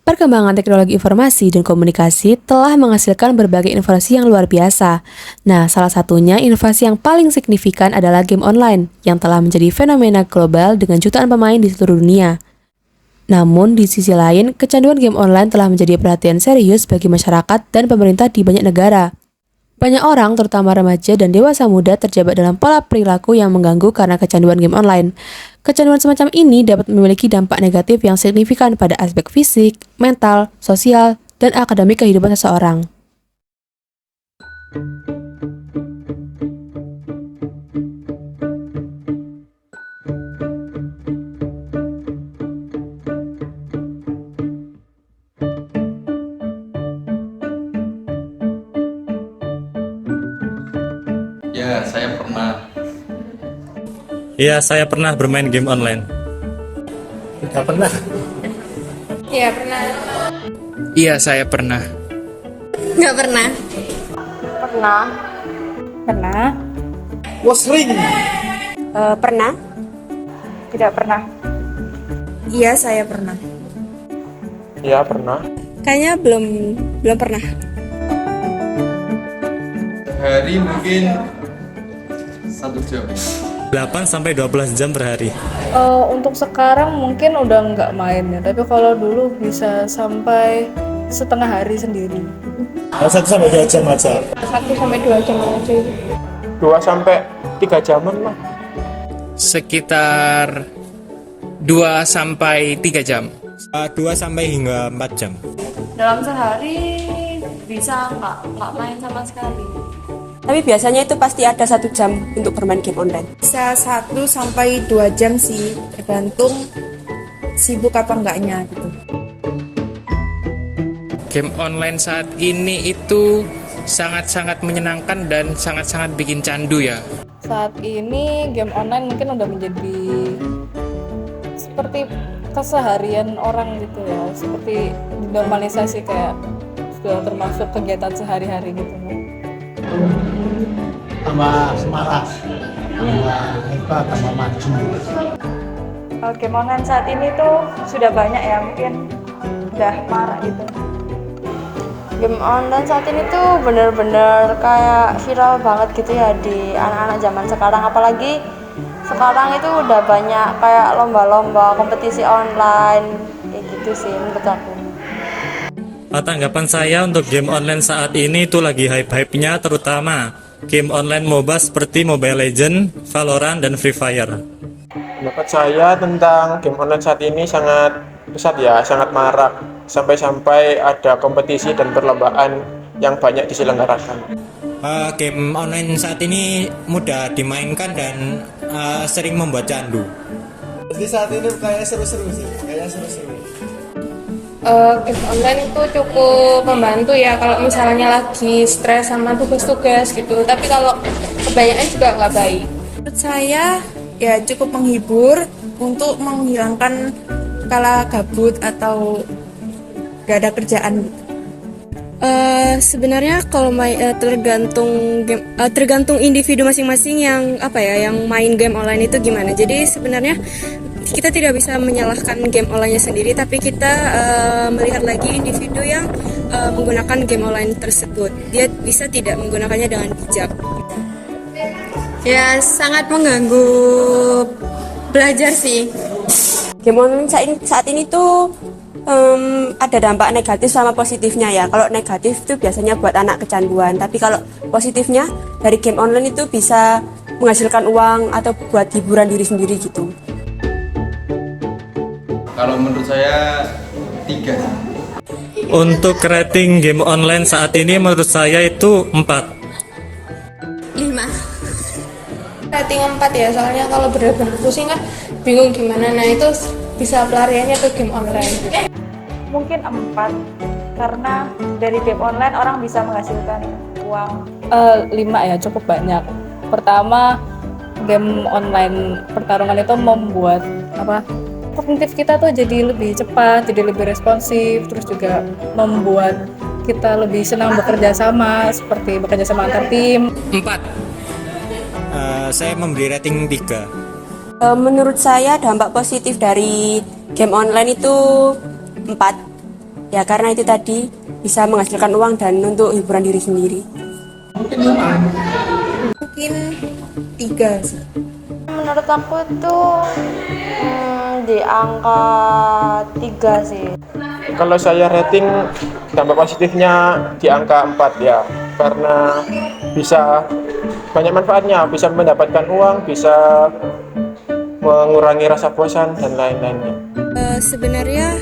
Perkembangan teknologi informasi dan komunikasi telah menghasilkan berbagai inovasi yang luar biasa. Nah, salah satunya inovasi yang paling signifikan adalah game online, yang telah menjadi fenomena global dengan jutaan pemain di seluruh dunia. Namun, di sisi lain, kecanduan game online telah menjadi perhatian serius bagi masyarakat dan pemerintah di banyak negara. Banyak orang, terutama remaja dan dewasa muda, terjebak dalam pola perilaku yang mengganggu karena kecanduan game online. Kecanduan semacam ini dapat memiliki dampak negatif yang signifikan pada aspek fisik, mental, sosial, dan akademik kehidupan seseorang. Ya, saya pernah. Iya, saya pernah bermain game online. Tidak pernah. Iya pernah. Iya, saya pernah. Nggak pernah. Pernah. Pernah. Wah, sering. Pernah. Tidak pernah. Iya, saya pernah. Iya, pernah. Kayaknya belum pernah. Hari mungkin 1 jam. 8 sampai 12 jam per hari. Untuk sekarang mungkin udah nggak main ya, tapi kalau dulu bisa sampai setengah hari sendiri. 1 sampai 2 jam aja. 1 sampai 2 jam aja. 2 sampai 3 jaman lah. Sekitar 2 sampai 3 jam. 2 sampai hingga 4 jam. Dalam sehari bisa nggak main sama sekali. Tapi biasanya itu pasti ada 1 jam untuk bermain game online. Bisa 1 sampai 2 jam sih, tergantung sibuk apa enggaknya gitu. Game online saat ini itu sangat-sangat menyenangkan dan sangat-sangat bikin candu ya. Saat ini game online mungkin udah menjadi seperti keseharian orang gitu ya, seperti normalisasi kayak sudah termasuk kegiatan sehari-hari gitu. Tambah semangat, tambah hebat, tambah maju. Game online saat ini tuh sudah banyak ya, mungkin udah marak gitu. Game online saat ini tuh bener-bener kayak viral banget gitu ya di anak-anak zaman sekarang. Apalagi sekarang itu udah banyak kayak lomba-lomba, kompetisi online, kayak gitu sih menurut aku. Tanggapan saya untuk game online saat ini itu lagi hype-hype-nya, terutama game online MOBA seperti Mobile Legends, Valorant, dan Free Fire. Pendapat saya tentang game online saat ini sangat pesat ya, sangat marak. Sampai-sampai ada kompetisi dan perlombaan yang banyak diselenggarakan. Game online saat ini mudah dimainkan dan sering membuat candu. Jadi saat ini kayaknya seru-seru sih, kayaknya seru-seru. Game online itu cukup membantu ya kalau misalnya lagi stres sama tugas-tugas gitu. Tapi kalau kebanyakan juga nggak baik. Menurut saya ya cukup menghibur untuk menghilangkan kala gabut atau gak ada kerjaan. Sebenarnya kalau tergantung individu masing-masing yang main game online itu gimana. Jadi sebenarnya kita tidak bisa menyalahkan game online-nya sendiri, tapi kita melihat lagi individu yang menggunakan game online tersebut. Dia bisa tidak menggunakannya dengan bijak. Ya sangat mengganggu belajar sih. Game online saat ini tuh ada dampak negatif sama positifnya ya. Kalau negatif itu biasanya buat anak kecanduan, tapi kalau positifnya dari game online itu bisa menghasilkan uang atau buat hiburan diri sendiri gitu. Kalau menurut saya 3. Untuk rating game online saat ini menurut saya itu 4. 5. Rating 4 ya, soalnya kalau benar-benar pusing kan bingung gimana. Nah itu bisa pelariannya ke game online. Mungkin 4, karena dari game online orang bisa menghasilkan uang. 5 ya, cukup banyak. Pertama, game online pertarungan itu membuat kognitif kita tuh jadi lebih cepat, jadi lebih responsif, terus juga membuat kita lebih senang bekerja sama, seperti bekerja sama antar tim. 4. Saya memberi rating 3. Menurut saya dampak positif dari game online itu 4. Ya karena itu tadi bisa menghasilkan uang dan untuk hiburan diri sendiri. Mungkin 3 sih. Menurut aku itu di angka 3 sih. Kalau saya rating dampak positifnya di angka 4 ya, karena bisa banyak manfaatnya, bisa mendapatkan uang, bisa mengurangi rasa bosan dan lain-lainnya. Sebenarnya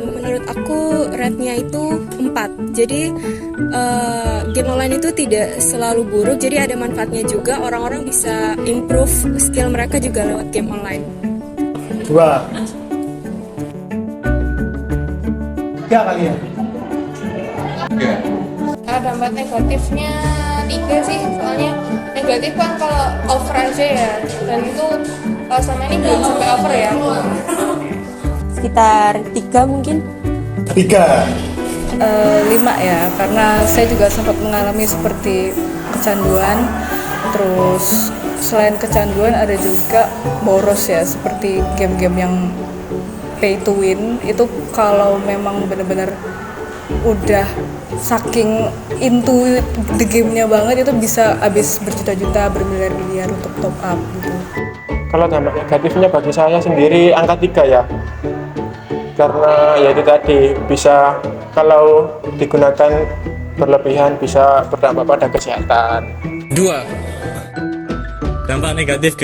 menurut aku rate-nya itu 4. Jadi game online itu tidak selalu buruk, jadi ada manfaatnya juga. Orang-orang bisa improve skill mereka juga lewat game online. 2. 3 kali ya? 3. Dampak negatifnya 3 sih, soalnya negatif kan kalau over aja ya, dan itu sama ini belum sampai over ya. Sekitar 3 mungkin. 3. 5 ya, karena saya juga sempat mengalami seperti kecanduan. Terus selain kecanduan ada juga boros ya, seperti game-game yang pay to win. Itu kalau memang benar-benar udah saking into the game-nya banget, itu bisa habis berjuta-juta, bermiliar-miliar untuk top up gitu. Kalau dampak negatifnya bagi saya sendiri angka 3 ya, karena ya itu tadi bisa kalau digunakan berlebihan bisa berdampak pada kesehatan. 2. Dampak negatif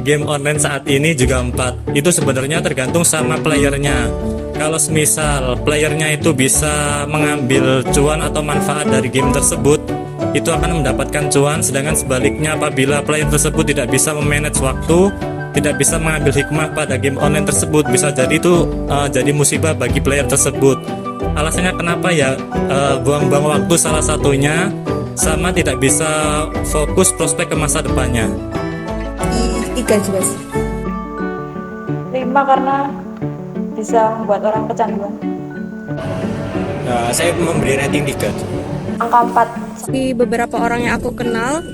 game online saat ini juga 4. Itu sebenarnya tergantung sama playernya. Kalau semisal playernya itu bisa mengambil cuan atau manfaat dari game tersebut, itu akan mendapatkan cuan. Sedangkan sebaliknya, apabila player tersebut tidak bisa memanage waktu, tidak bisa mengambil hikmah pada game online tersebut, bisa jadi itu jadi musibah bagi player tersebut. Alasannya kenapa ya? Buang-buang waktu salah satunya, sama tidak bisa fokus prospek ke masa depannya. 3 juga sih. 5 karena bisa membuat orang kecanduan. Nah, saya memberi rating 3. Angka 4. Di beberapa orang yang aku kenal,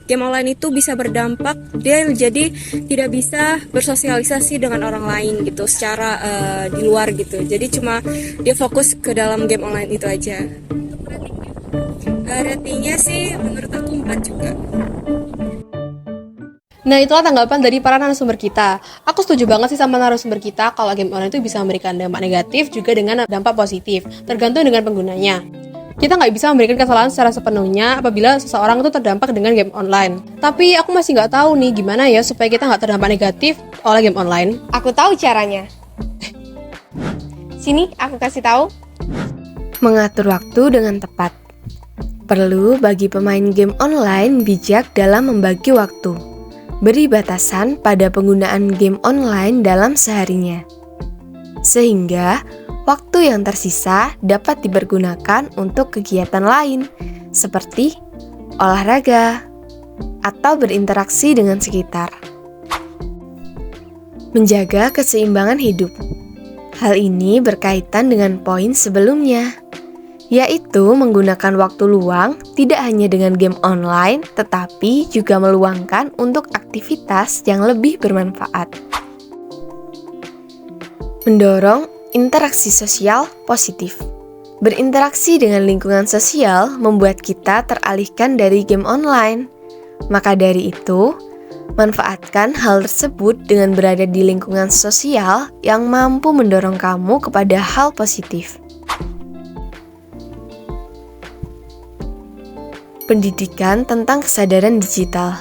game online itu bisa berdampak dia jadi tidak bisa bersosialisasi dengan orang lain gitu secara di luar gitu. Jadi cuma dia fokus ke dalam game online itu aja. Ratingnya sih menurut aku 4 juga. Nah, itulah tanggapan dari para narasumber kita. Aku setuju banget sih sama narasumber kita kalau game online itu bisa memberikan dampak negatif juga dengan dampak positif, tergantung dengan penggunanya. Kita nggak bisa memberikan kesalahan secara sepenuhnya apabila seseorang itu terdampak dengan game online. Tapi aku masih nggak tahu nih gimana ya supaya kita nggak terdampak negatif oleh game online. Aku tahu caranya. Sini, aku kasih tahu. Mengatur waktu dengan tepat. Perlu bagi pemain game online bijak dalam membagi waktu. Beri batasan pada penggunaan game online dalam seharinya. Sehingga waktu yang tersisa dapat dipergunakan untuk kegiatan lain seperti olahraga atau berinteraksi dengan sekitar. Menjaga keseimbangan hidup. Hal ini berkaitan dengan poin sebelumnya, yaitu menggunakan waktu luang tidak hanya dengan game online, tetapi juga meluangkan untuk aktivitas yang lebih bermanfaat. Mendorong interaksi sosial positif. Berinteraksi dengan lingkungan sosial membuat kita teralihkan dari game online. Maka dari itu, manfaatkan hal tersebut dengan berada di lingkungan sosial yang mampu mendorong kamu kepada hal positif. Pendidikan tentang kesadaran digital.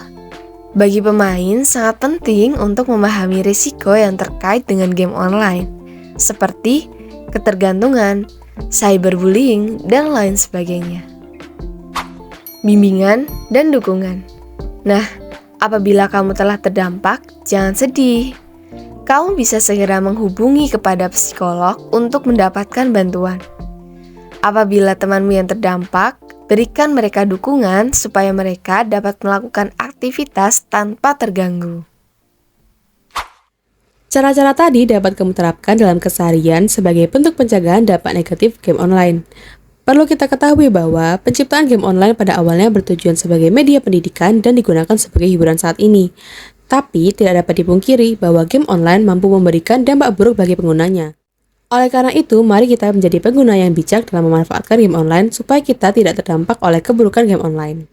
Bagi pemain, sangat penting untuk memahami risiko yang terkait dengan game online, seperti ketergantungan, cyberbullying, dan lain sebagainya. Bimbingan dan dukungan. Nah, apabila kamu telah terdampak, jangan sedih. Kamu bisa segera menghubungi kepada psikolog untuk mendapatkan bantuan. Apabila temanmu yang terdampak, berikan mereka dukungan supaya mereka dapat melakukan aktivitas tanpa terganggu. Cara-cara tadi dapat kamu terapkan dalam keseharian sebagai bentuk pencegahan dampak negatif game online. Perlu kita ketahui bahwa penciptaan game online pada awalnya bertujuan sebagai media pendidikan dan digunakan sebagai hiburan saat ini. Tapi tidak dapat dipungkiri bahwa game online mampu memberikan dampak buruk bagi penggunanya. Oleh karena itu, mari kita menjadi pengguna yang bijak dalam memanfaatkan game online supaya kita tidak terdampak oleh keburukan game online.